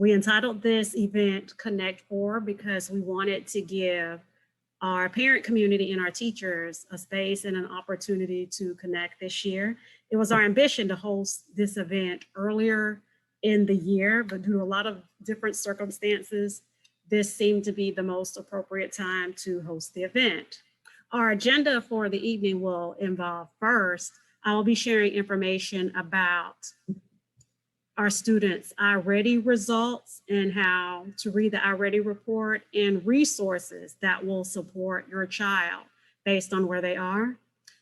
We entitled this event Connect 4 because we wanted to give our parent community and our teachers a space and an opportunity to connect this year. It was our ambition to host this event earlier in the year, but due to a lot of different circumstances, this seemed to be the most appropriate time to host the event. Our agenda for the evening will involve, first, I will be sharing information about our students' iReady results and how to read the iReady report and resources that will support your child based on where they are.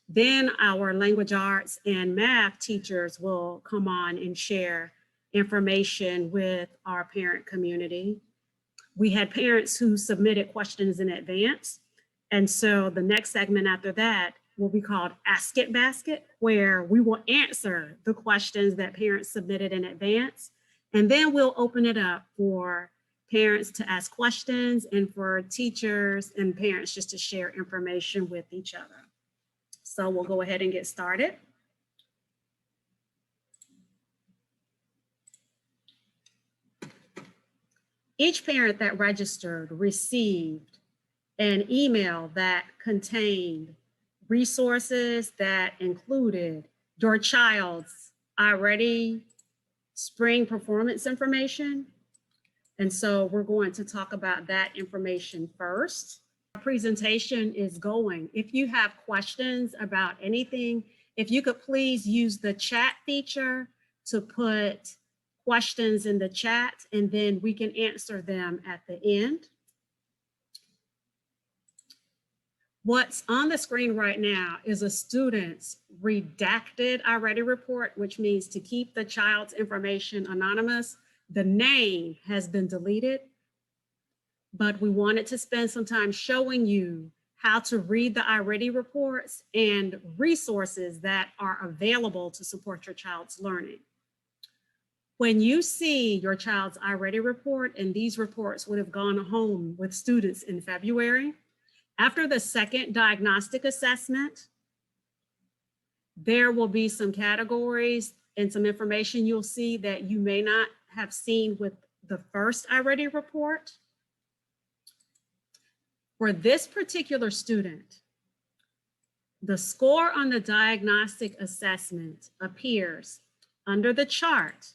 Then our language arts and math teachers will come on and share information with our parent community. We had parents who submitted questions in advance. And so the next segment after that will be called Ask It Basket, where we will answer the questions that parents submitted in advance. And then we'll open it up for parents to ask questions and for teachers and parents just to share information with each other. So we'll go ahead and get started. Each parent that registered received an email that contained resources that included your child's iReady spring performance information. And so we're going to talk about that information first. Our presentation is going. If you have questions about anything, if you could please use the chat feature to put questions in the chat, and then we can answer them at the end. What's on the screen right now is a student's redacted iReady report, which means to keep the child's information anonymous. The name has been deleted, but we wanted to spend some time showing you how to read the iReady reports and resources that are available to support your child's learning. When you see your child's iReady report, and these reports would have gone home with students in February, after the second diagnostic assessment, there will be some categories and some information you'll see that you may not have seen with the first iReady report. For this particular student, the score on the diagnostic assessment appears under the chart.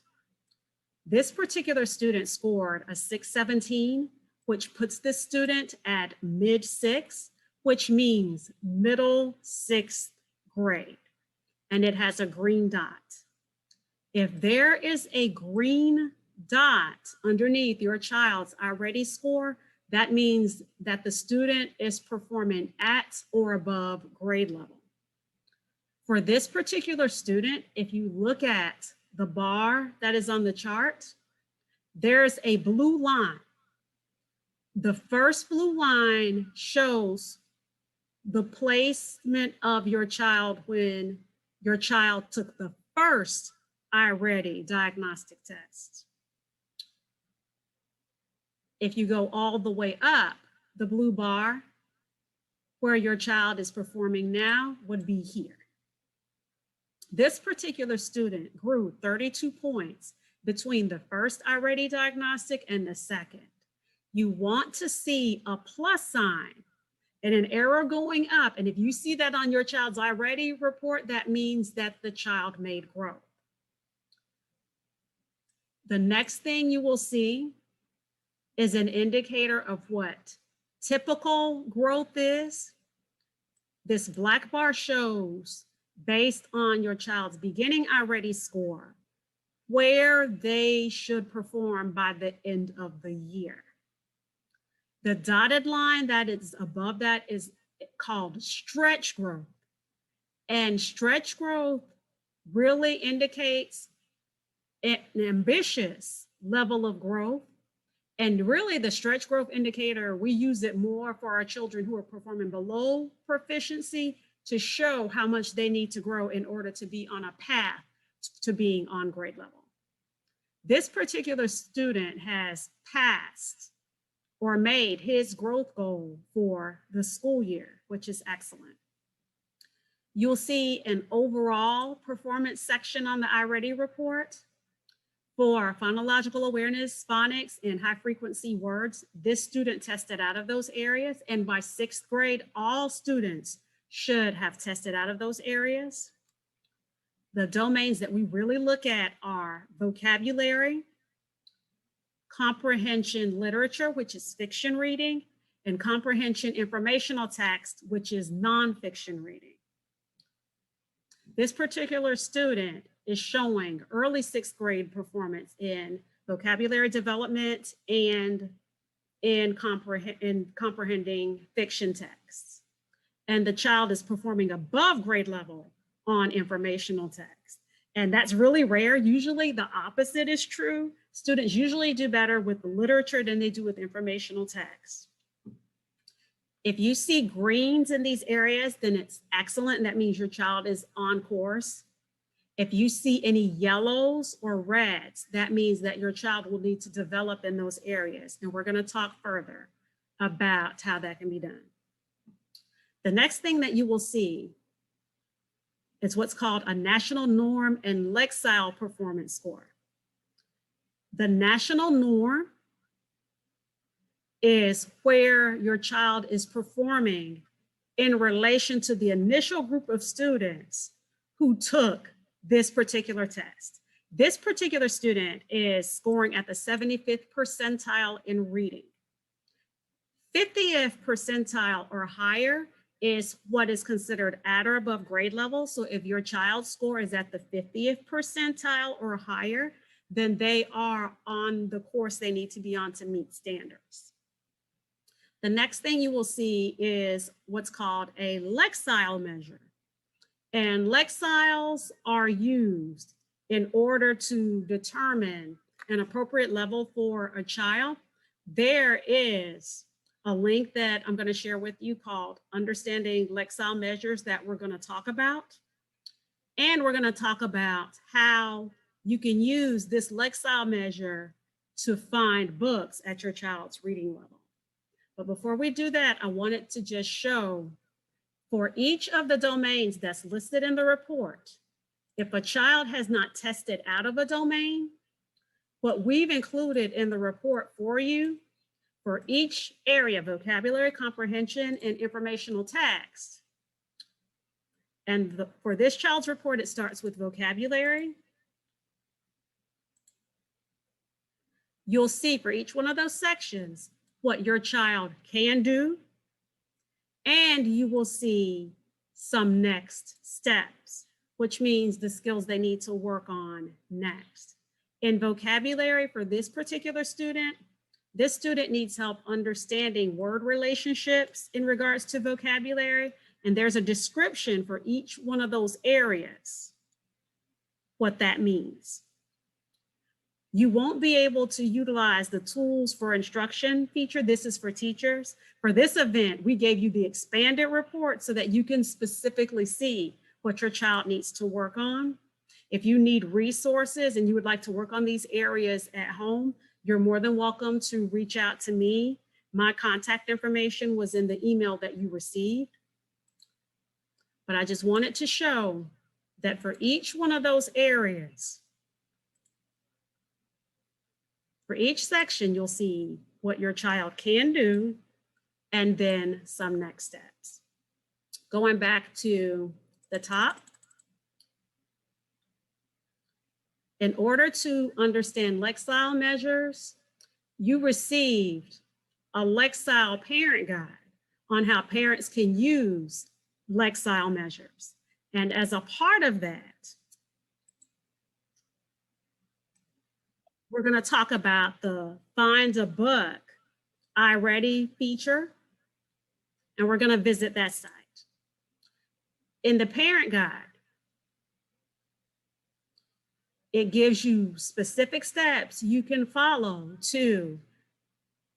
This particular student scored a 617, which puts this student at mid-6, which means middle 6th grade, and it has a green dot. If there is a green dot underneath your child's iReady score, that means that the student is performing at or above grade level. For this particular student, if you look at the bar that is on the chart, there's a blue line. The first blue line shows the placement of your child when your child took the first iReady diagnostic test. If you go all the way up, the blue bar where your child is performing now would be here. This particular student grew 32 points between the first iReady diagnostic and the second. You want to see a plus sign and an arrow going up. And if you see that on your child's iReady report, that means that the child made growth. The next thing you will see is an indicator of what typical growth is. This black bar shows, based on your child's beginning iReady score, where they should perform by the end of the year. The dotted line that is above that is called stretch growth. And stretch growth really indicates an ambitious level of growth. And really the stretch growth indicator, we use it more for our children who are performing below proficiency to show how much they need to grow in order to be on a path to being on grade level. This particular student has passed or made his growth goal for the school year, which is excellent. You'll see an overall performance section on the iReady report. For phonological awareness, phonics, and high frequency words, this student tested out of those areas. And by 6th grade, all students should have tested out of those areas. The domains that we really look at are vocabulary, comprehension literature, which is fiction reading, and comprehension informational text, which is nonfiction reading. This particular student is showing early 6th grade performance in vocabulary development and in comprehending fiction texts. And the child is performing above grade level on informational text. And that's really rare. Usually the opposite is true. Students usually do better with the literature than they do with informational text. If you see greens in these areas, then it's excellent. And that means your child is on course. If you see any yellows or reds, that means that your child will need to develop in those areas. And we're going to talk further about how that can be done. The next thing that you will see is what's called a national norm and Lexile performance score. The national norm is where your child is performing in relation to the initial group of students who took this particular test. This particular student is scoring at the 75th percentile in reading. 50th percentile or higher is what is considered at or above grade level. So if your child's score is at the 50th percentile or higher, then they are on the course they need to be on to meet standards. The next thing you will see is what's called a Lexile measure. And Lexiles are used in order to determine an appropriate level for a child. There is a link that I'm going to share with you called Understanding Lexile Measures that we're going to talk about. And we're going to talk about how you can use this Lexile measure to find books at your child's reading level. But before we do that, I wanted to just show for each of the domains that's listed in the report, if a child has not tested out of a domain, what we've included in the report for you for each area, vocabulary, comprehension, and informational text. And for this child's report, it starts with vocabulary. You'll see for each one of those sections what your child can do, and you will see some next steps, which means the skills they need to work on next. In vocabulary for this particular student, this student needs help understanding word relationships in regards to vocabulary, and there's a description for each one of those areas, what that means. You won't be able to utilize the tools for instruction feature. This is for teachers. For this event, we gave you the expanded report so that you can specifically see what your child needs to work on. If you need resources and you would like to work on these areas at home, you're more than welcome to reach out to me. My contact information was in the email that you received. But I just wanted to show that for each one of those areas, for each section, you'll see what your child can do and then some next steps. Going back to the top, in order to understand Lexile measures, you received a Lexile parent guide on how parents can use Lexile measures. And as a part of that, we're going to talk about the Find a Book iReady feature, and we're going to visit that site. In the parent guide, it gives you specific steps you can follow to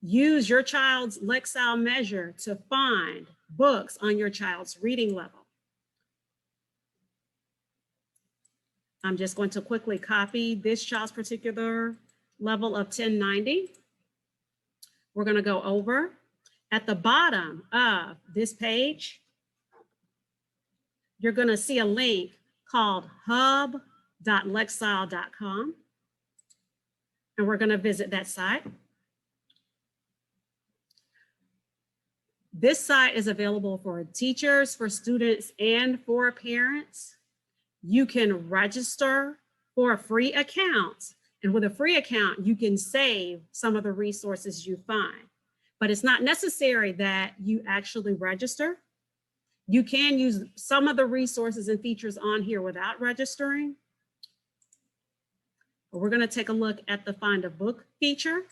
use your child's Lexile measure to find books on your child's reading level. I'm just going to quickly copy this child's particular level of 1090. We're going to go over. At the bottom of this page, you're going to see a link called hub.lexile.com. And we're going to visit that site. This site is available for teachers, for students, and for parents. You can register for a free account. And with a free account, you can save some of the resources you find. But it's not necessary that you actually register. You can use some of the resources and features on here without registering. But we're going to take a look at the Find a Book feature.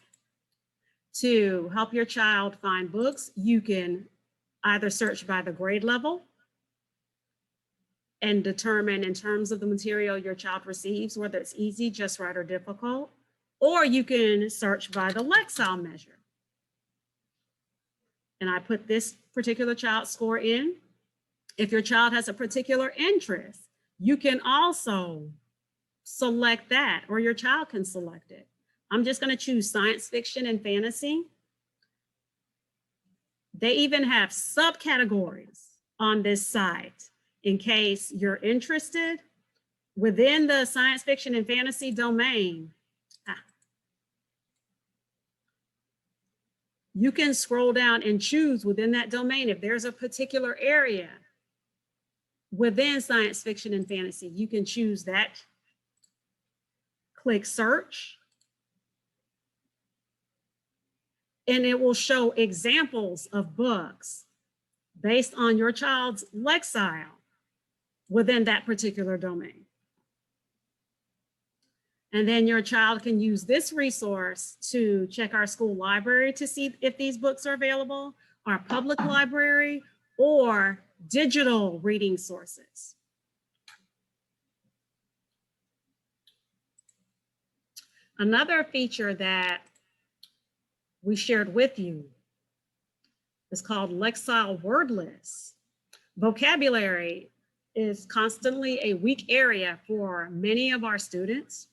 To help your child find books, you can either search by the grade level and determine in terms of the material your child receives, whether it's easy, just right, or difficult, or you can search by the Lexile measure. And I put this particular child score in. If your child has a particular interest, you can also select that, or your child can select it. I'm just going to choose science fiction and fantasy. They even have subcategories on this site in case you're interested. Within the science fiction and fantasy domain, you can scroll down and choose within that domain if there's a particular area within science fiction and fantasy. You can choose that, click search, and it will show examples of books based on your child's Lexile within that particular domain. And then your child can use this resource to check our school library to see if these books are available, our public library, or digital reading sources. Another feature that we shared with you is called Lexile Word List. Vocabulary is constantly a weak area for many of our students.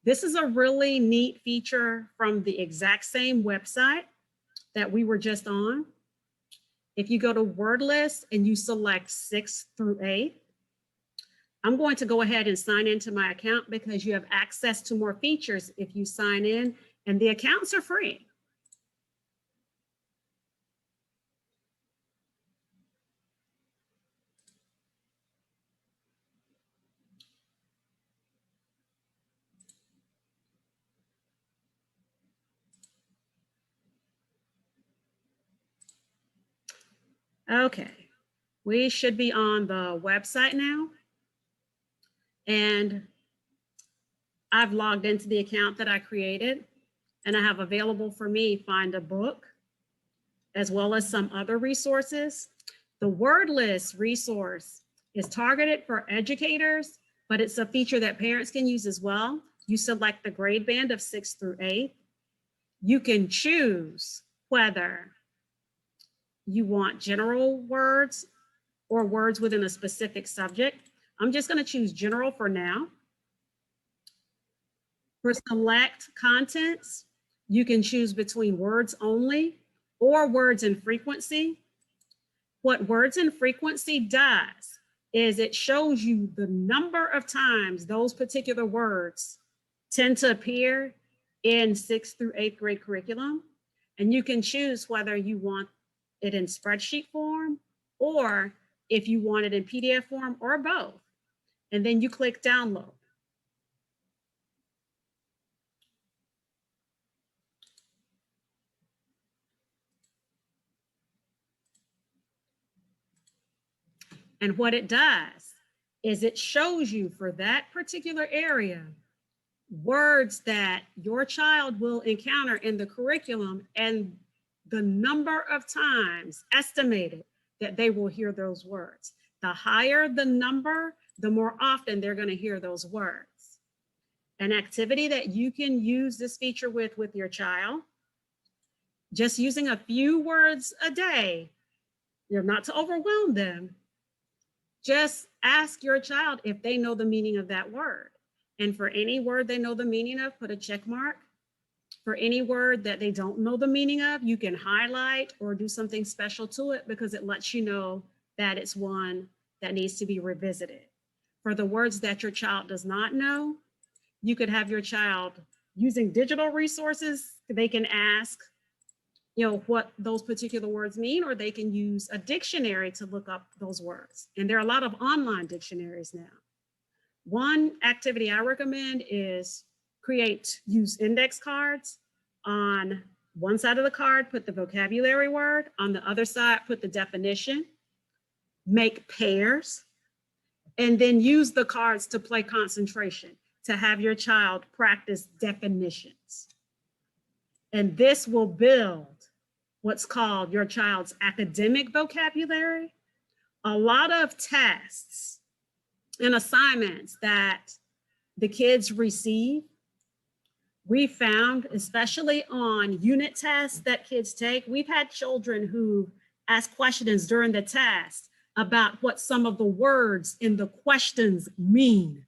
This is a really neat feature from the exact same website that we were just on. If you go to Word List and you select 6th through 8th, I'm going to go ahead and sign into my account because you have access to more features if you sign in, and the accounts are free. Okay, we should be on the website now. And I've logged into the account that I created, and I have available for me Find a Book, as well as some other resources. The Word List resource is targeted for educators, but it's a feature that parents can use as well. You select the grade band of 6th through 8th. You can choose whether you want general words or words within a specific subject. I'm just going to choose general for now. For select contents, you can choose between words only or words and frequency. What words and frequency does is it shows you the number of times those particular words tend to appear in 6th through 8th grade curriculum. And you can choose whether you want it in spreadsheet form or if you want it in PDF form or both. And then you click download. And what it does is it shows you for that particular area words that your child will encounter in the curriculum and the number of times estimated that they will hear those words. The higher the number, the more often they're going to hear those words. An activity that you can use this feature with your child, just using a few words a day, you're not to overwhelm them. Just ask your child if they know the meaning of that word. And for any word they know the meaning of, put a check mark. For any word that they don't know the meaning of, you can highlight or do something special to it because it lets you know that it's one that needs to be revisited. For the words that your child does not know, you could have your child using digital resources, they can ask, what those particular words mean, or they can use a dictionary to look up those words. And there are a lot of online dictionaries now. One activity I recommend is use index cards. On one side of the card, put the vocabulary word. On the other side, put the definition. Make pairs. And then use the cards to play concentration, to have your child practice definitions. And this will build what's called your child's academic vocabulary. A lot of tests and assignments that the kids receive, we found, especially on unit tests that kids take, we've had children who ask questions during the test about what some of the words in the questions mean.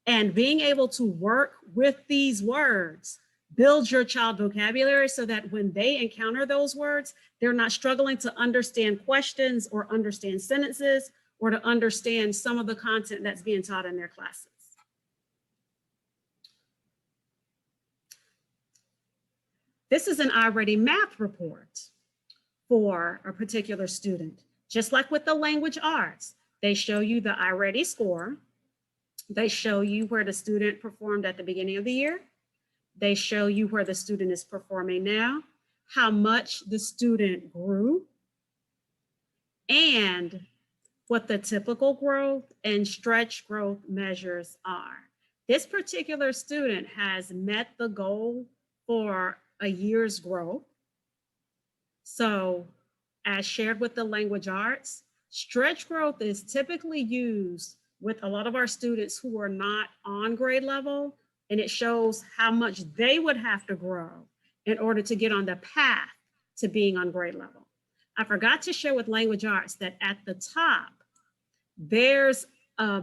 And being able to work with these words builds your child vocabulary so that when they encounter those words, they're not struggling to understand questions or understand sentences or to understand some of the content that's being taught in their classes. This is an iReady math report for a particular student. Just like with the language arts, they show you the iReady score. They show you where the student performed at the beginning of the year. They show you where the student is performing now, how much the student grew, and what the typical growth and stretch growth measures are. This particular student has met the goal for a year's growth. So, as shared with the language arts, stretch growth is typically used with a lot of our students who are not on grade level, and it shows how much they would have to grow in order to get on the path to being on grade level. I forgot to share with language arts that at the top, there's a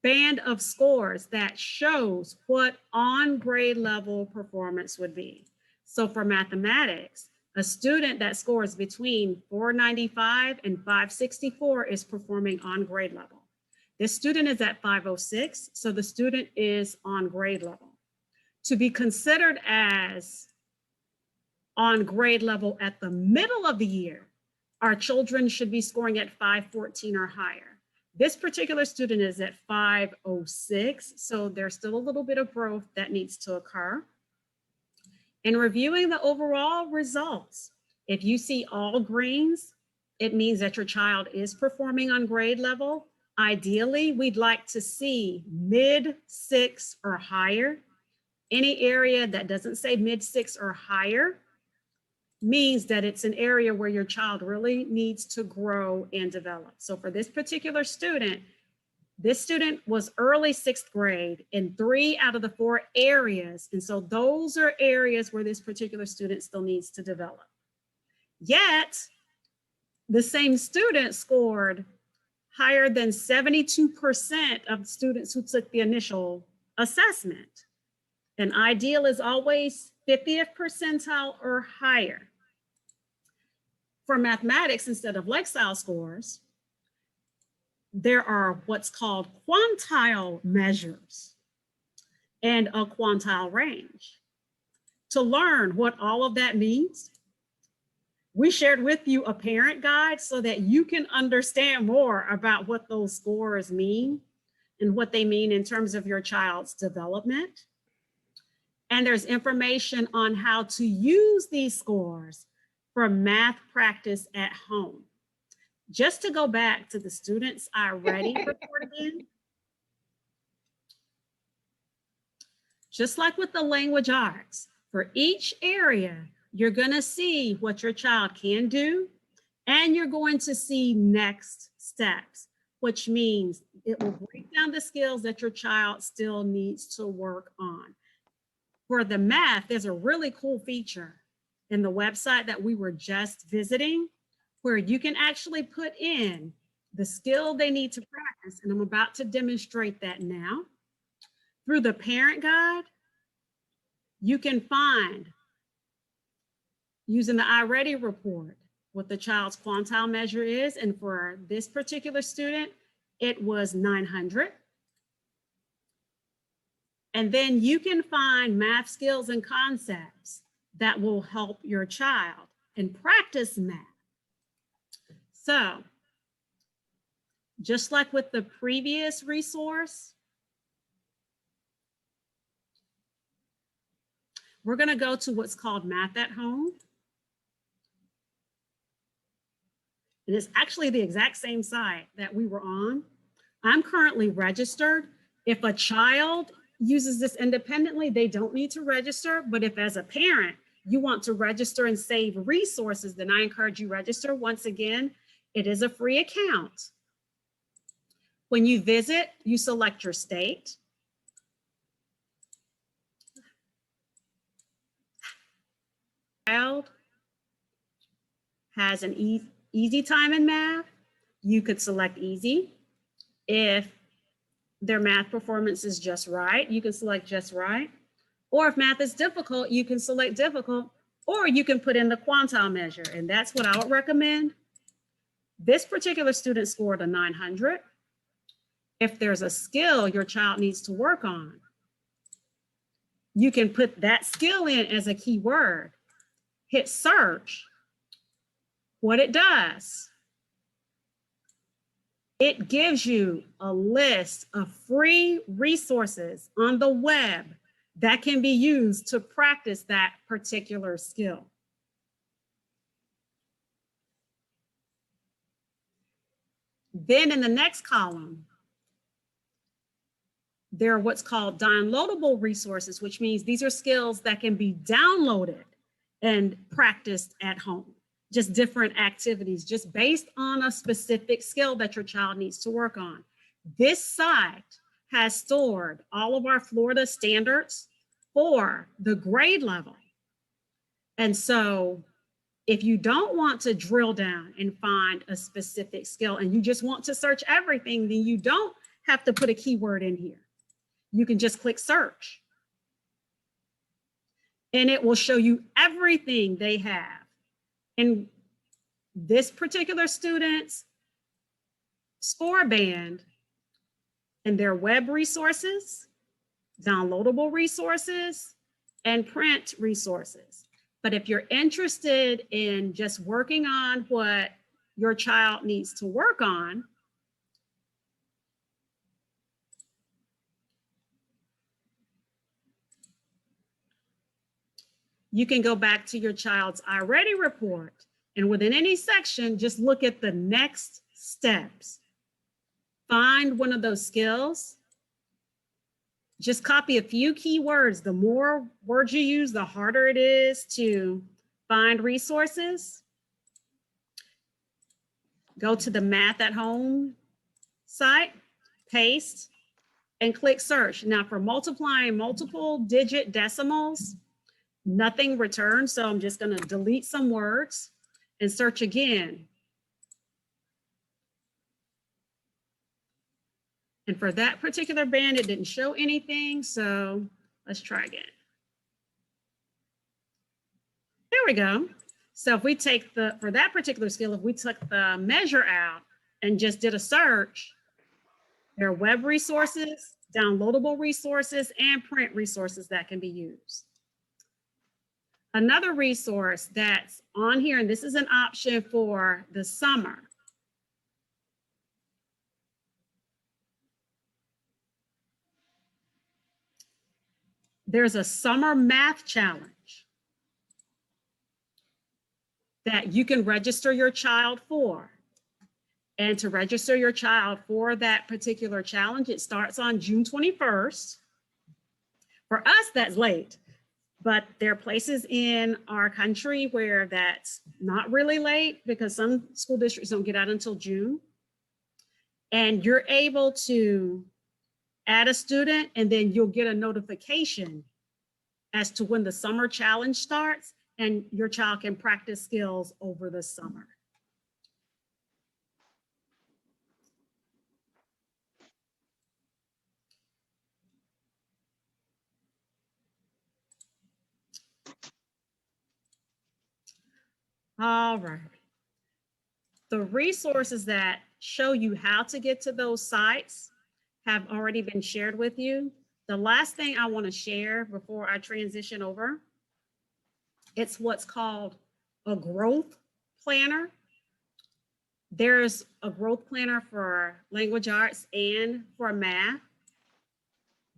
band of scores that shows what on grade level performance would be. So for mathematics, a student that scores between 495 and 564 is performing on grade level. This student is at 506, so the student is on grade level. To be considered as on grade level at the middle of the year, our children should be scoring at 514 or higher. This particular student is at 506, so there's still a little bit of growth that needs to occur. In reviewing the overall results, if you see all greens, it means that your child is performing on grade level. Ideally, we'd like to see mid-6 or higher. Any area that doesn't say mid-6 or higher means that it's an area where your child really needs to grow and develop. So for this particular student, this student was early 6th grade in 3 out of the 4 areas. And so those are areas where this particular student still needs to develop. Yet, the same student scored higher than 72% of students who took the initial assessment. An ideal is always 50th percentile or higher. For mathematics, instead of Lexile scores, there are what's called quantile measures and a quantile range. To learn what all of that means, we shared with you a parent guide so that you can understand more about what those scores mean and what they mean in terms of your child's development. And there's information on how to use these scores for math practice at home. Just to go back to the students iReady report again. Just like with the language arts, for each area, you're going to see what your child can do, and you're going to see next steps, which means it will break down the skills that your child still needs to work on. For the math, there's a really cool feature in the website that we were just visiting, where you can actually put in the skill they need to practice, and I'm about to demonstrate that now. Through the parent guide, you can find, using the iReady report, what the child's quantile measure is, and for this particular student, it was 900. And then you can find math skills and concepts that will help your child and practice math. So just like with the previous resource, we're going to go to what's called Math at Home. And it's actually the exact same site that we were on. I'm currently registered. If a child uses this independently, they don't need to register. But if as a parent, you want to register and save resources, then I encourage you register. Once again, it is a free account. When you visit, you select your state. Child has an easy time in math, you could select easy. If their math performance is just right, you can select just right. Or if math is difficult, you can select difficult, or you can put in the quantile measure, and that's what I would recommend. This particular student scored a 900. If there's a skill your child needs to work on, you can put that skill in as a keyword. Hit search. What it does, it gives you a list of free resources on the web that can be used to practice that particular skill. Then in the next column, there are what's called downloadable resources, which means these are skills that can be downloaded and practiced at home. Just different activities, just based on a specific skill that your child needs to work on. This site has stored all of our Florida standards for the grade level. And so if you don't want to drill down and find a specific skill and you just want to search everything, then you don't have to put a keyword in here. You can just click search. And it will show you everything they have. In this particular student's score band and their web resources, downloadable resources, and print resources. But if you're interested in just working on what your child needs to work on, you can go back to your child's iReady report, and within any section, just look at the next steps. Find one of those skills. Just copy a few keywords. The more words you use, the harder it is to find resources. Go to the Math at Home site, paste, and click search. Now for multiplying multiple digit decimals, nothing returned, so I'm just going to delete some words and search again. And for that particular band, it didn't show anything, so let's try again. There we go. So if we take for that particular skill, if we took the measure out and just did a search, there are web resources, downloadable resources, and print resources that can be used. Another resource that's on here, and this is an option for the summer. There's a summer math challenge that you can register your child for. And to register your child for that particular challenge, it starts on June 21st. For us, that's late. But there are places in our country where that's not really late because some school districts don't get out until June. And you're able to add a student and then you'll get a notification as to when the summer challenge starts and your child can practice skills over the summer. All right. The resources that show you how to get to those sites have already been shared with you. The last thing I want to share before I transition over, it's what's called a growth planner. There's a growth planner for language arts and for math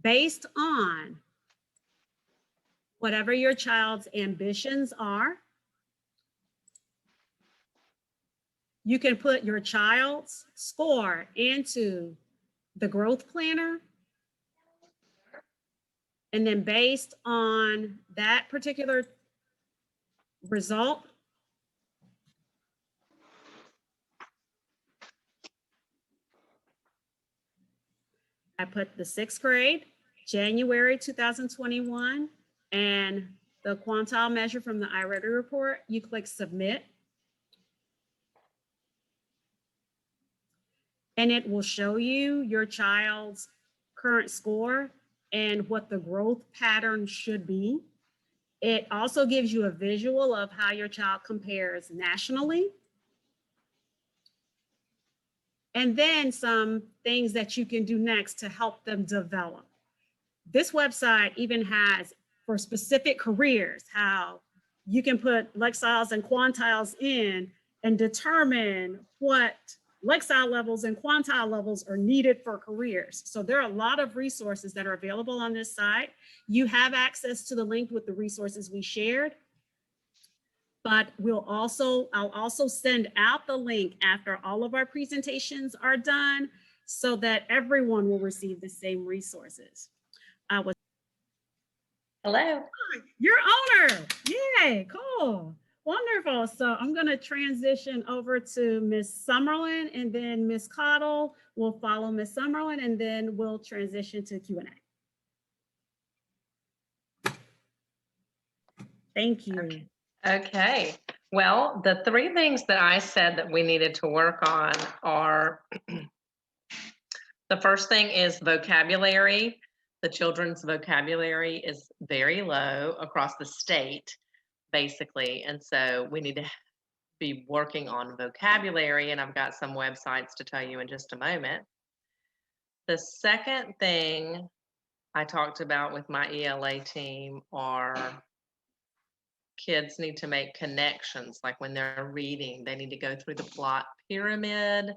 based on whatever your child's ambitions are. You can put your child's score into the growth planner. And then based on that particular result, I put the 6th grade, January 2021, and the quantile measure from the iReady report. You click submit. And it will show you your child's current score and what the growth pattern should be. It also gives you a visual of how your child compares nationally. And then some things that you can do next to help them develop. This website even has for specific careers, how you can put Lexiles and Quantiles in and determine what Lexile levels and Quantile levels are needed for careers. So there are a lot of resources that are available on this site. You have access to the link with the resources we shared, but I'll also send out the link after all of our presentations are done so that everyone will receive the same resources. Hello. Your owner. Yay, cool. Wonderful. So I'm going to transition over to Ms. Summerlin, and then Ms. Cottle will follow Ms. Summerlin, and then we'll transition to Q&A. Thank you. Okay. Well, the 3 things that I said that we needed to work on are the first thing is vocabulary. The children's vocabulary is very low across the state, basically. And so we need to be working on vocabulary, and I've got some websites to tell you in just a moment. The second thing I talked about with my ELA team are kids need to make connections. Like when they're reading, they need to go through the plot pyramid.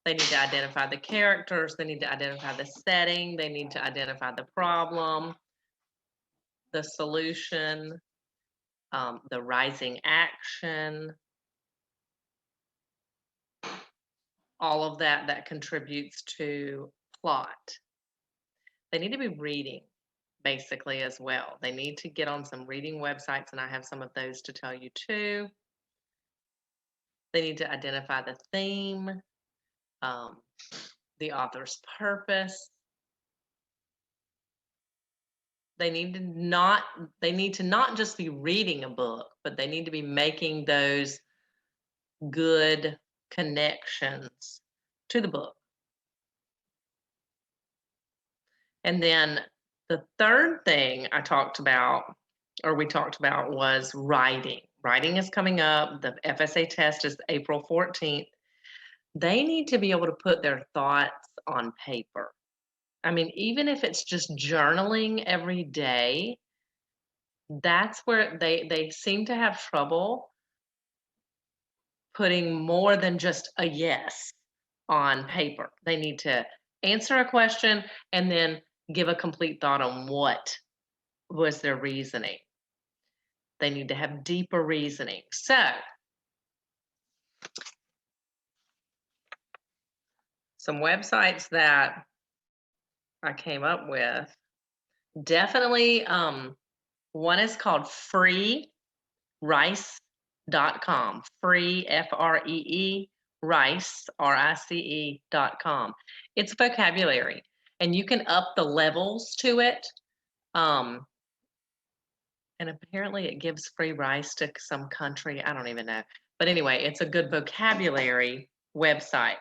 They need to identify the characters. They need to identify the setting. They need to identify the problem, the solution, the rising action, all of that contributes to plot. They need to be reading, basically, as well. They need to get on some reading websites, and I have some of those to tell you too. They need to identify the theme, the author's purpose. They need to not just be reading a book, but they need to be making those good connections to the book. And then the third thing we talked about was writing. Writing is coming up. The FSA test is April 14th. They need to be able to put their thoughts on paper. I mean, even if it's just journaling every day, that's where they seem to have trouble putting more than just a yes on paper. They need to answer a question and then give a complete thought on what was their reasoning. They need to have deeper reasoning. So, some websites that I came up with, definitely one is called freerice.com. Free, F-R-E-E, rice, R-I-C-E.com. It's vocabulary, and you can up the levels to it. And apparently it gives free rice to some country. I don't even know. But anyway, it's a good vocabulary website.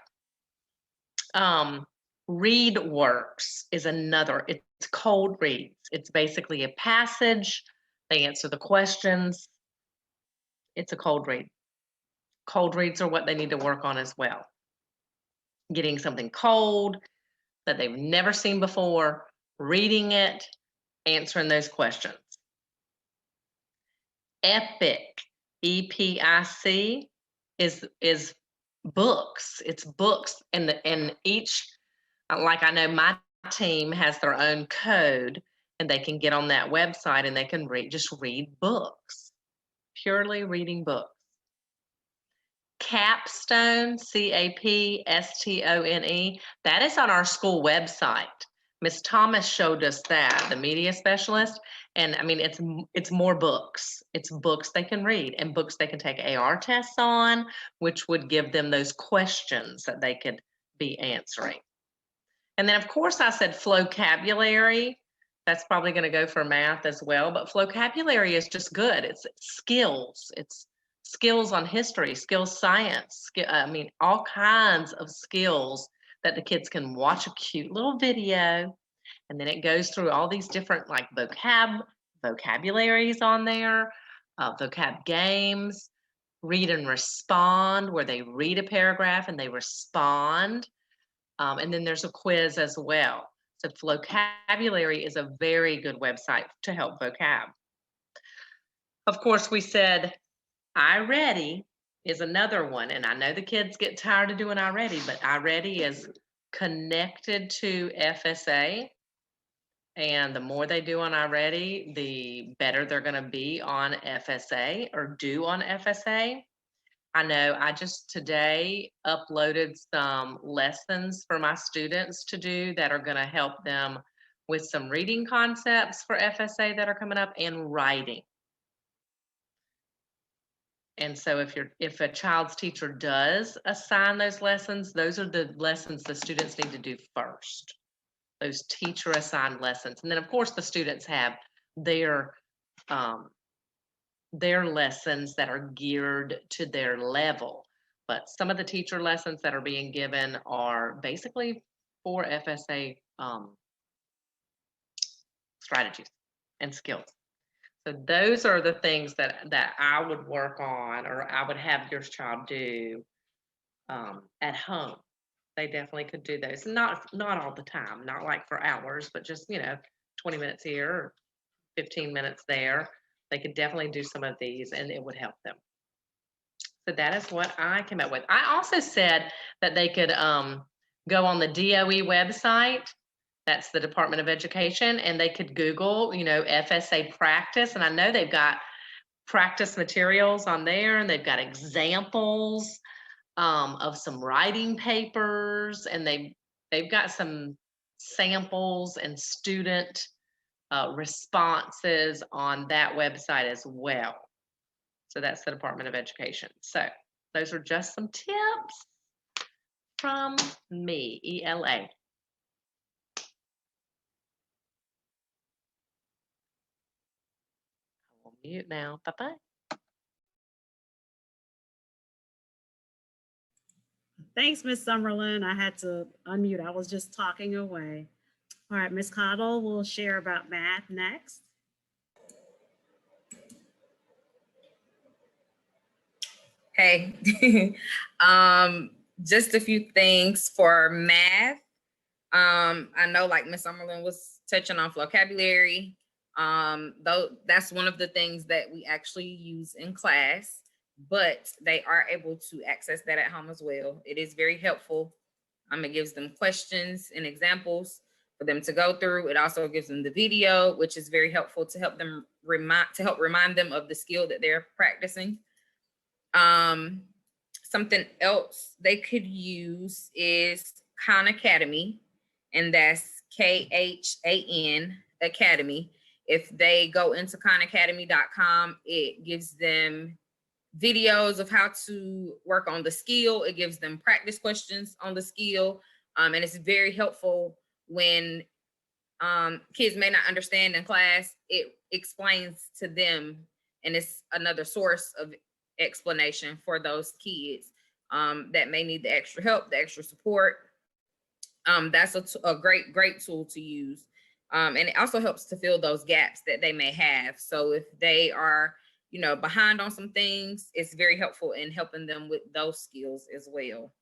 ReadWorks is another. It's cold reads. It's basically a passage. They answer the questions. It's a cold read. Cold reads are what they need to work on as well. Getting something cold that they've never seen before reading it, answering those questions. EPIC, EPIC is books. It's books, and each, like I know my team has their own code, and they can get on that website and they can just read books, purely reading books. Capstone, CAPSTONE, that is on our school website. Miss Thomas showed us that, the media specialist, and I mean, it's more books. It's books they can read and books they can take AR tests on, which would give them those questions that they could be answering. And then of course I said vocabulary. That's probably going to go for math as well, but vocabulary is just good. It's skills. It's skills on history, skills science. I mean, all kinds of skills that the kids can watch a cute little video, and then it goes through all these different like vocabularies on there, vocab games, read and respond, where they read a paragraph and they respond. And then there's a quiz as well. So vocabulary is a very good website to help vocab. Of course, we said iReady is another one. And I know the kids get tired of doing iReady, but iReady is connected to FSA. And the more they do on iReady, the better they're going to be on FSA or do on FSA. I know I just today uploaded some lessons for my students to do that are going to help them with some reading concepts for FSA that are coming up and writing. And so if a child's teacher does assign those lessons, those are the lessons the students need to do first. Those teacher assigned lessons. And then of course the students have their lessons that are geared to their level. But some of the teacher lessons that are being given are basically for FSA strategies and skills. So those are the things that I would work on, or I would have your child do at home. They definitely could do those. Not all the time, not like for hours, but just, 20 minutes here or 15 minutes there. They could definitely do some of these and it would help them. So that is what I came up with. I also said that they could go on the DOE website. That's the Department of Education, and they could Google, FSA practice. And I know they've got practice materials on there, and they've got examples of some writing papers, and they've got some samples and student responses on that website as well. So that's the Department of Education. So those are just some tips from me, ELA. I will mute now. Bye-bye. Thanks, Ms. Summerlin. I had to unmute. I was just talking away. All right, Ms. Cottle will share about math next. Hey, just a few things for math. I know like Ms. Summerlin was touching on vocabulary. Though that's one of the things that we actually use in class, but they are able to access that at home as well. It is very helpful. It gives them questions and examples for them to go through. It also gives them the video, which is very helpful to help them remind them of the skill that they're practicing. Something else they could use is Khan Academy, and that's KHAN Academy. If they go into khanacademy.com, it gives them videos of how to work on the skill. It gives them practice questions on the skill. And it's very helpful when kids may not understand in class. It explains to them, and it's another source of explanation for those kids that may need the extra help, the extra support. That's a great tool to use. And it also helps to fill those gaps that they may have. So if they are, behind on some things, it's very helpful in helping them with those skills as well.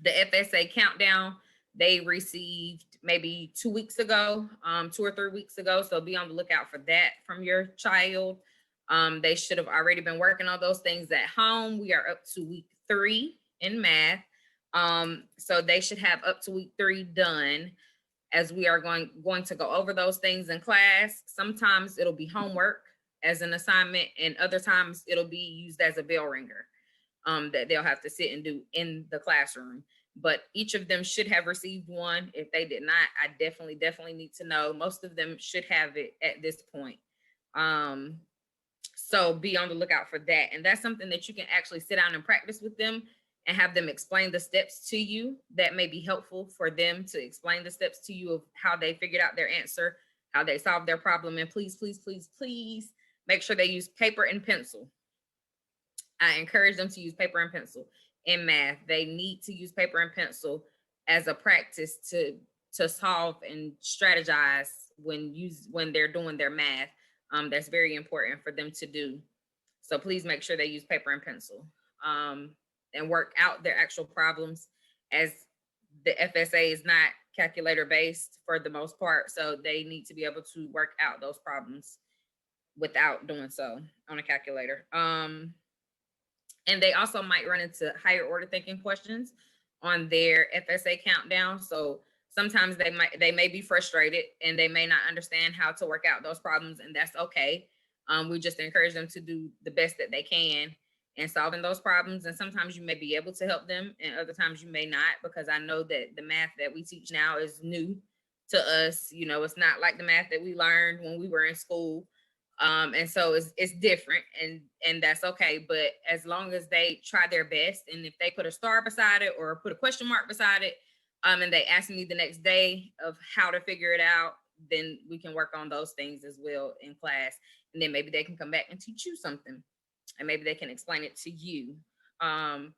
The FSA countdown, they received maybe 2 weeks ago, 2 or 3 weeks ago. So be on the lookout for that from your child. They should have already been working on those things at home. We are up to week 3 in math. So they should have up to week 3 done, as we are going to go over those things in class. Sometimes it'll be homework as an assignment, and other times it'll be used as a bell ringer that they'll have to sit and do in the classroom. But each of them should have received one. If they did not, I definitely need to know. Most of them should have it at this point. So be on the lookout for that. And that's something that you can actually sit down and practice with them and have them explain the steps to you. That may be helpful for them to explain the steps to you of how they figured out their answer, how they solved their problem. And please, please, please, please make sure they use paper and pencil. I encourage them to use paper and pencil in math. They need to use paper and pencil as a practice to solve and strategize when they're doing their math. That's very important for them to do. So please make sure they use paper and pencil and work out their actual problems, as the FSA is not calculator based for the most part. So they need to be able to work out those problems without doing so on a calculator. And they also might run into higher order thinking questions on their FSA countdown. So sometimes they may be frustrated and they may not understand how to work out those problems, and that's okay. We just encourage them to do the best that they can in solving those problems. And sometimes you may be able to help them, and other times you may not, because I know that the math that we teach now is new to us. You know, it's not like the math that we learned when we were in school. And so it's different, and that's okay. But as long as they try their best, and if they put a star beside it or put a question mark beside it, and they ask me the next day of how to figure it out, then we can work on those things as well in class. And then maybe they can come back and teach you something, and maybe they can explain it to you. And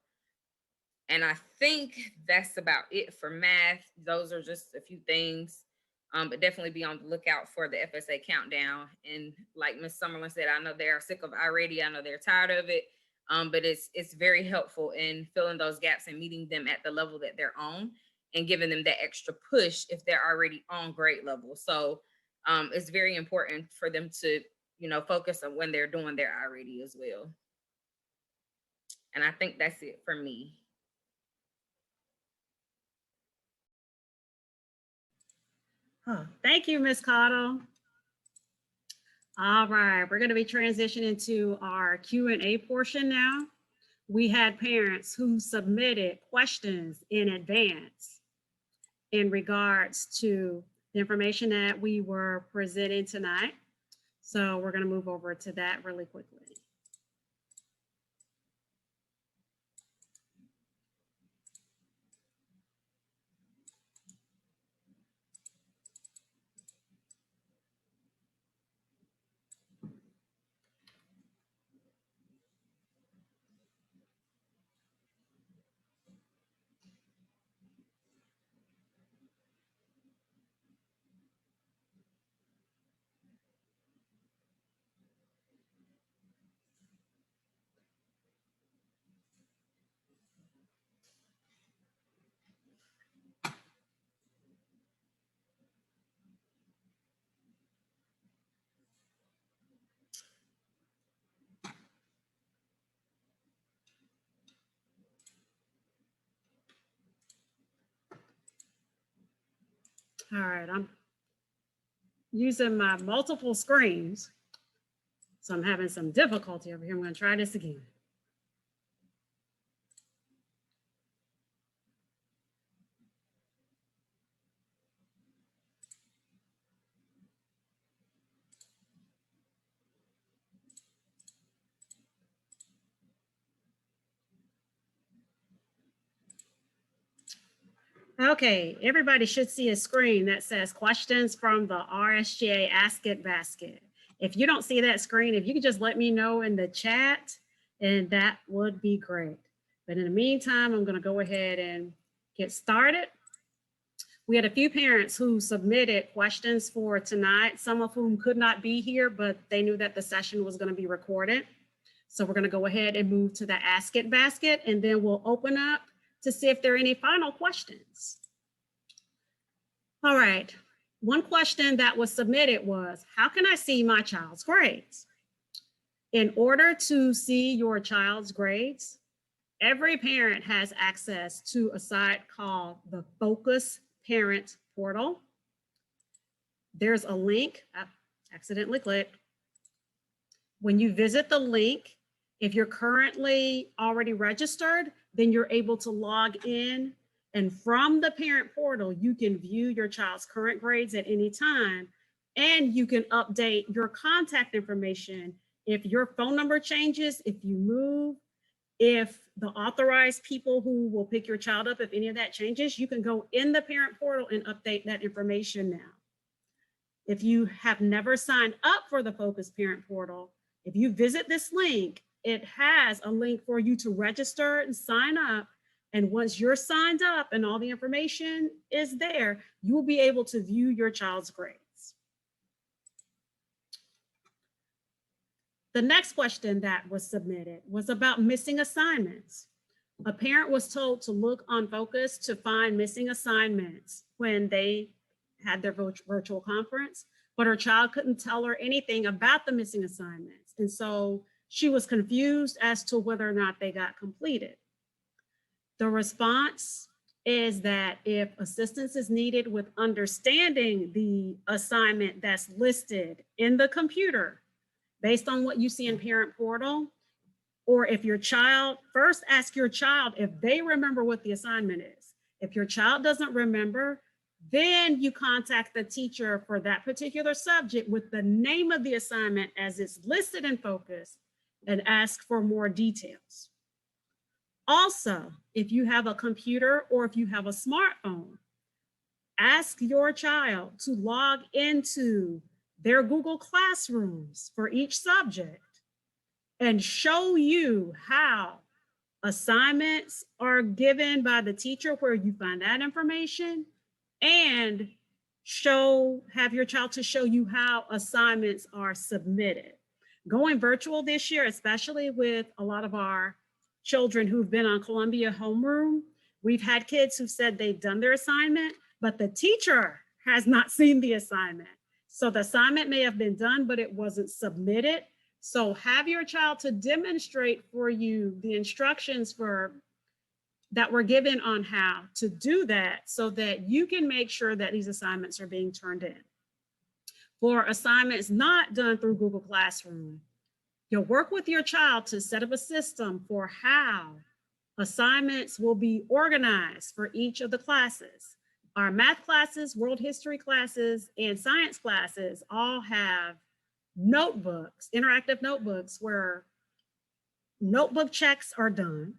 I think that's about it for math. Those are just a few things. But definitely be on the lookout for the FSA countdown. And like Ms. Summerlin said, I know they're sick of already. I know they're tired of it. But it's very helpful in filling those gaps and meeting them at the level that they're on, and giving them that extra push if they're already on grade level. So it's very important for them to, focus on when they're doing their already as well. And I think that's it for me. Oh, thank you, Ms. Cottle. All right, we're going to be transitioning to our Q&A portion now. We had parents who submitted questions in advance in regards to the information that we were presenting tonight. So we're going to move over to that really quickly. All right, I'm using my multiple screens, so I'm having some difficulty over here. I'm going to try this again. Okay, everybody should see a screen that says questions from the RSGA Ask It basket. If you don't see that screen, if you could just let me know in the chat, and that would be great. But in the meantime, I'm going to go ahead and get started. We had a few parents who submitted questions for tonight, some of whom could not be here, but they knew that the session was going to be recorded. So we're going to go ahead and move to the Ask It basket, and then we'll open up to see if there are any final questions. All right. One question that was submitted was, how can I see my child's grades? In order to see your child's grades, every parent has access to a site called the Focus Parent Portal. There's a link, I accidentally clicked. When you visit the link, if you're currently already registered, then you're able to log in. And from the parent portal, you can view your child's current grades at any time. And you can update your contact information. If your phone number changes, if you move, if the authorized people who will pick your child up, if any of that changes, you can go in the parent portal and update that information now. If you have never signed up for the Focus Parent Portal, if you visit this link, it has a link for you to register and sign up. And once you're signed up and all the information is there, you will be able to view your child's grades. The next question that was submitted was about missing assignments. A parent was told to look on Focus to find missing assignments when they had their virtual conference, but her child couldn't tell her anything about the missing assignments. And so she was confused as to whether or not they got completed. The response is that if assistance is needed with understanding the assignment that's listed in the computer, based on what you see in Parent Portal, or if your child, first ask your child if they remember what the assignment is. If your child doesn't remember, then you contact the teacher for that particular subject with the name of the assignment as it's listed in Focus and ask for more details. Also, if you have a computer or if you have a smartphone, ask your child to log into their Google Classrooms for each subject and show you how assignments are given by the teacher, where you find that information, and have your child to show you how assignments are submitted. Going virtual this year, especially with a lot of our children who've been on Columbia Homeroom, we've had kids who said they've done their assignment, but the teacher has not seen the assignment. So the assignment may have been done, but it wasn't submitted. So have your child to demonstrate for you the instructions that were given on how to do that, so that you can make sure that these assignments are being turned in. For assignments not done through Google Classroom, you'll work with your child to set up a system for how assignments will be organized for each of the classes. Our math classes, world history classes, and science classes all have notebooks, interactive notebooks, where notebook checks are done.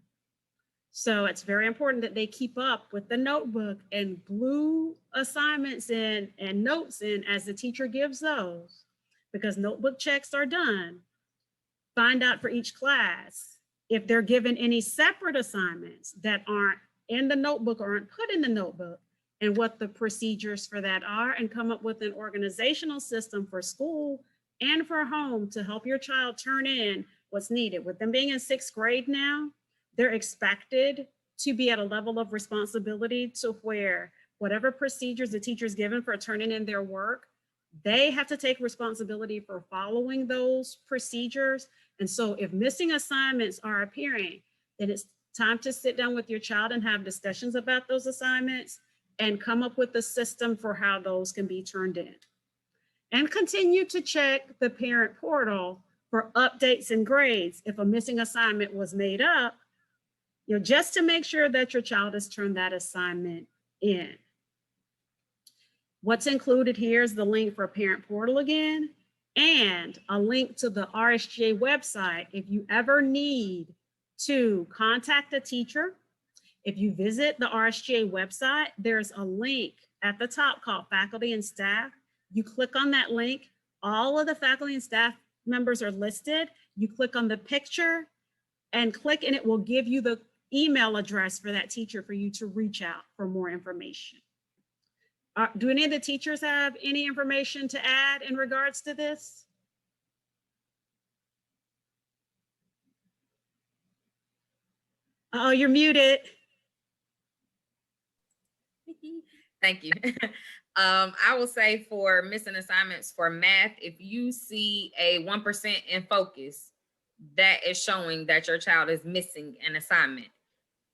So it's very important that they keep up with the notebook and glue assignments in and notes in as the teacher gives those, because notebook checks are done. Find out for each class if they're given any separate assignments that aren't in the notebook or aren't put in the notebook, and what the procedures for that are, and come up with an organizational system for school and for home to help your child turn in what's needed. With them being in 6th grade now, they're expected to be at a level of responsibility to where whatever procedures the teacher's given for turning in their work, they have to take responsibility for following those procedures. And so if missing assignments are appearing, then it's time to sit down with your child and have discussions about those assignments and come up with a system for how those can be turned in. And continue to check the parent portal for updates and grades if a missing assignment was made up, just to make sure that your child has turned that assignment in. What's included here is the link for parent portal again, and a link to the RSGA website if you ever need to contact a teacher. If you visit the RSGA website, there's a link at the top called Faculty and Staff. You click on that link, all of the faculty and staff members are listed. You click on the picture and click, and it will give you the email address for that teacher for you to reach out for more information. Do any of the teachers have any information to add in regards to this? Oh, you're muted. Thank you. I will say for missing assignments for math, if you see a 1% in focus, that is showing that your child is missing an assignment.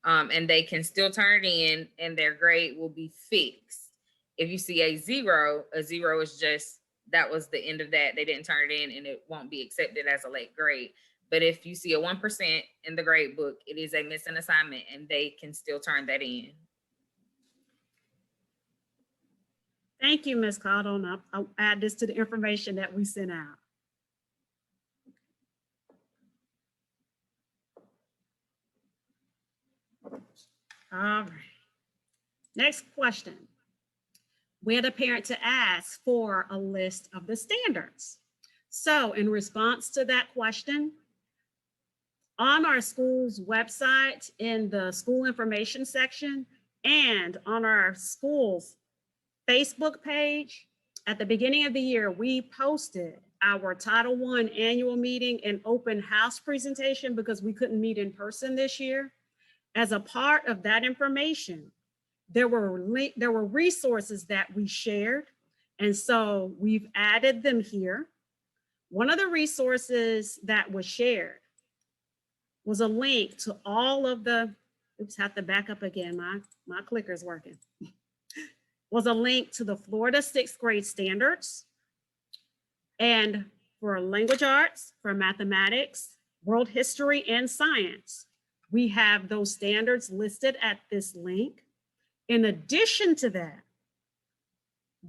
And they can still turn it in and their grade will be fixed. If you see a zero is just, that was the end of that. They didn't turn it in and it won't be accepted as a late grade. But if you see a 1% in the grade book, it is a missing assignment and they can still turn that in. Thank you, Ms. Cottle. And I'll add this to the information that we sent out. All right. Next question. We had a parent to ask for a list of the standards. So in response to that question, on our school's website in the school information section and on our school's Facebook page, at the beginning of the year, we posted our Title I annual meeting and open house presentation because we couldn't meet in person this year. As a part of that information, there were resources that we shared, and so we've added them here. One of the resources that was shared was a link to all of the, oops, have to back up again, my clicker's working. Was a link to the Florida 6th grade standards, and for language arts, for mathematics, world history, and science, we have those standards listed at this link. In addition to that,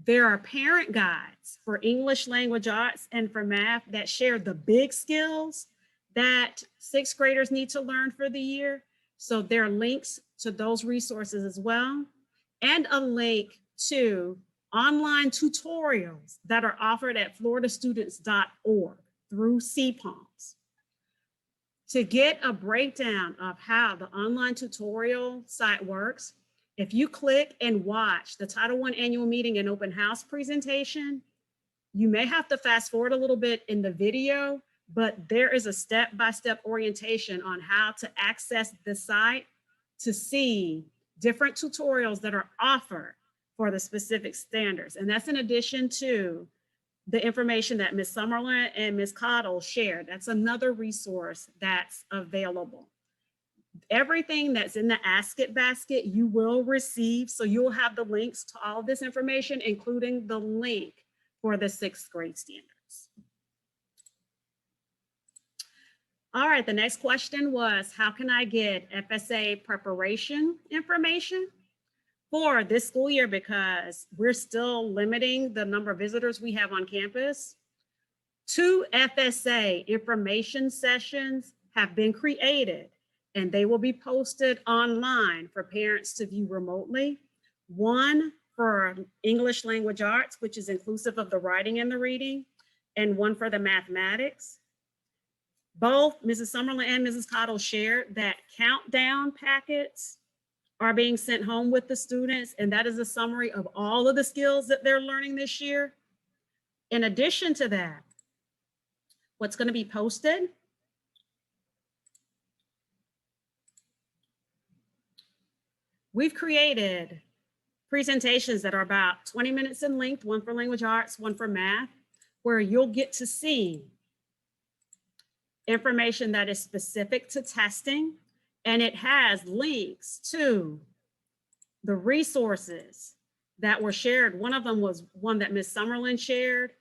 there are parent guides for English language arts and for math that share the big skills that 6th graders need to learn for the year. So there are links to those resources as well, and a link to online tutorials that are offered at floridastudents.org through CPOMS. To get a breakdown of how the online tutorial site works, if you click and watch the Title I annual meeting and open house presentation, you may have to fast forward a little bit in the video, but there is a step-by-step orientation on how to access the site to see different tutorials that are offered for the specific standards. And that's in addition to the information that Ms. Summerlin and Ms. Cottle shared. That's another resource that's available. Everything that's in the Ask It basket, you will receive. So you'll have the links to all of this information, including the link for the 6th grade standards. All right, the next question was, how can I get FSA preparation information for this school year? Because we're still limiting the number of visitors we have on campus. 2 FSA information sessions have been created, and they will be posted online for parents to view remotely. One for English language arts, which is inclusive of the writing and the reading, and one for the mathematics. Both Mrs. Summerlin and Mrs. Cottle shared that countdown packets are being sent home with the students, and that is a summary of all of the skills that they're learning this year. In addition to that, what's going to be posted we've created presentations that are about 20 minutes in length, one for language arts, one for math, where you'll get to see information that is specific to testing, and it has links to the resources that were shared. One of them was one that Ms. Summerlin shared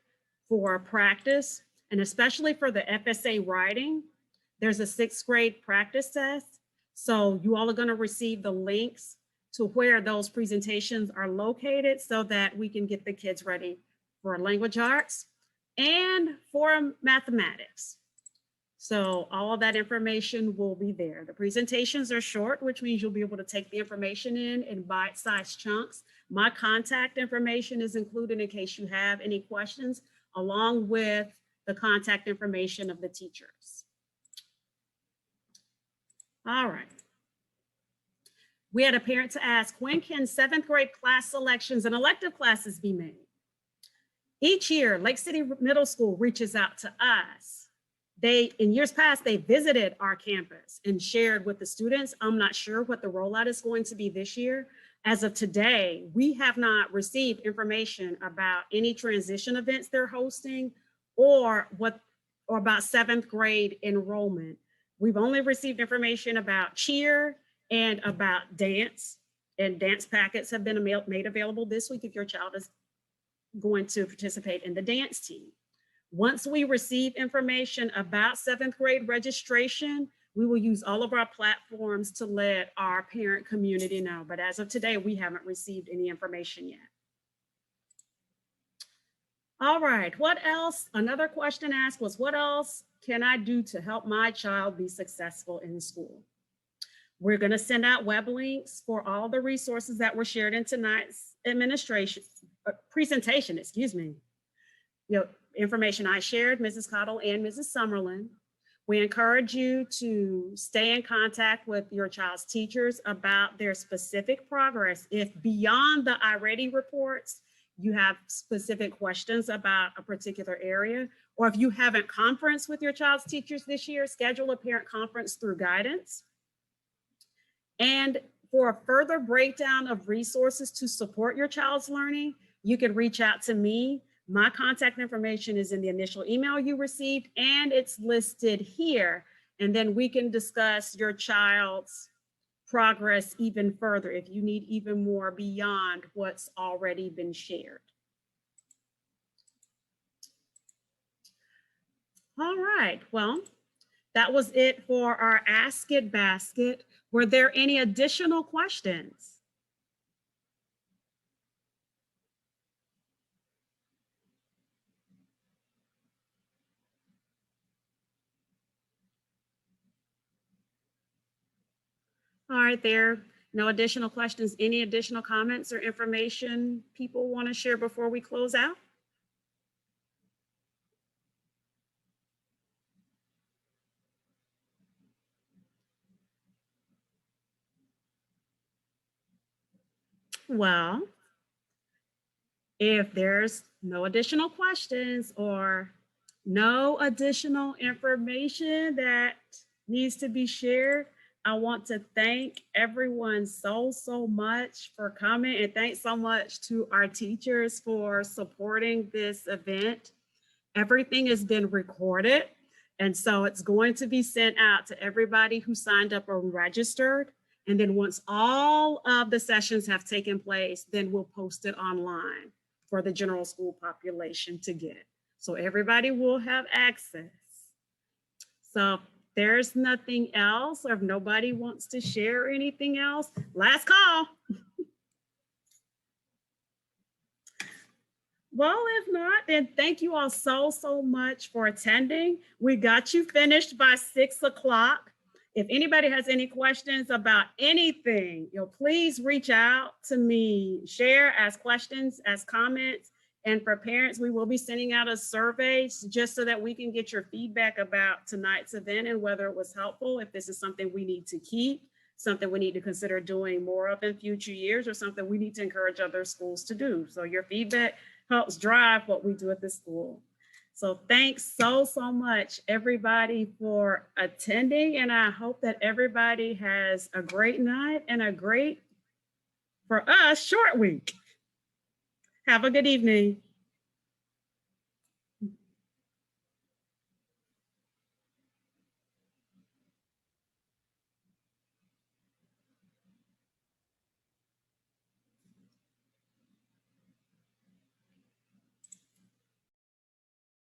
for practice, and especially for the FSA writing, there's a 6th grade practice test. So you all are going to receive the links to where those presentations are located so that we can get the kids ready for language arts and for mathematics. So all of that information will be there. The presentations are short, which means you'll be able to take the information in bite-sized chunks. My contact information is included in case you have any questions, along with the contact information of the teachers. All right. We had a parent to ask, when can 7th grade class selections and elective classes be made? Each year, Lake City Middle School reaches out to us. In years past, they visited our campus and shared with the students. I'm not sure what the rollout is going to be this year. As of today, we have not received information about any transition events they're hosting or about 7th grade enrollment. We've only received information about cheer and about dance, and dance packets have been made available this week if your child is going to participate in the dance team. Once we receive information about 7th grade registration, we will use all of our platforms to let our parent community know. But as of today, we haven't received any information yet. All right, what else? Another question asked was, what else can I do to help my child be successful in school? We're going to send out web links for all the resources that were shared in tonight's presentation, excuse me. Information I shared, Mrs. Cottle and Mrs. Summerlin. We encourage you to stay in contact with your child's teachers about their specific progress. If beyond the I-Ready reports, you have specific questions about a particular area, or if you haven't conferenced with your child's teachers this year, schedule a parent conference through guidance. And for a further breakdown of resources to support your child's learning, you can reach out to me. My contact information is in the initial email you received, and it's listed here. And then we can discuss your child's progress even further if you need even more beyond what's already been shared. All right, well, that was it for our Ask It basket. Were there any additional questions? All right, there, no additional questions. Any additional comments or information people want to share before we close out? Well, if there's no additional questions or no additional information that needs to be shared, I want to thank everyone so much for coming, and thanks so much to our teachers for supporting this event. Everything has been recorded, and so it's going to be sent out to everybody who signed up or registered. And then once all of the sessions have taken place, then we'll post it online for the general school population to get. So everybody will have access. So there's nothing else, or if nobody wants to share anything else, last call. Well, if not, then thank you all so much for attending. We got you finished by 6 o'clock. If anybody has any questions about anything, please reach out to me, share, ask questions, ask comments. And for parents, we will be sending out a survey just so that we can get your feedback about tonight's event and whether it was helpful, if this is something we need to keep, something we need to consider doing more of in future years, or something we need to encourage other schools to do. So your feedback helps drive what we do at the school. So thanks so much, everybody, for attending. And I hope that everybody has a great night and a great, for us, short week. Have a good evening.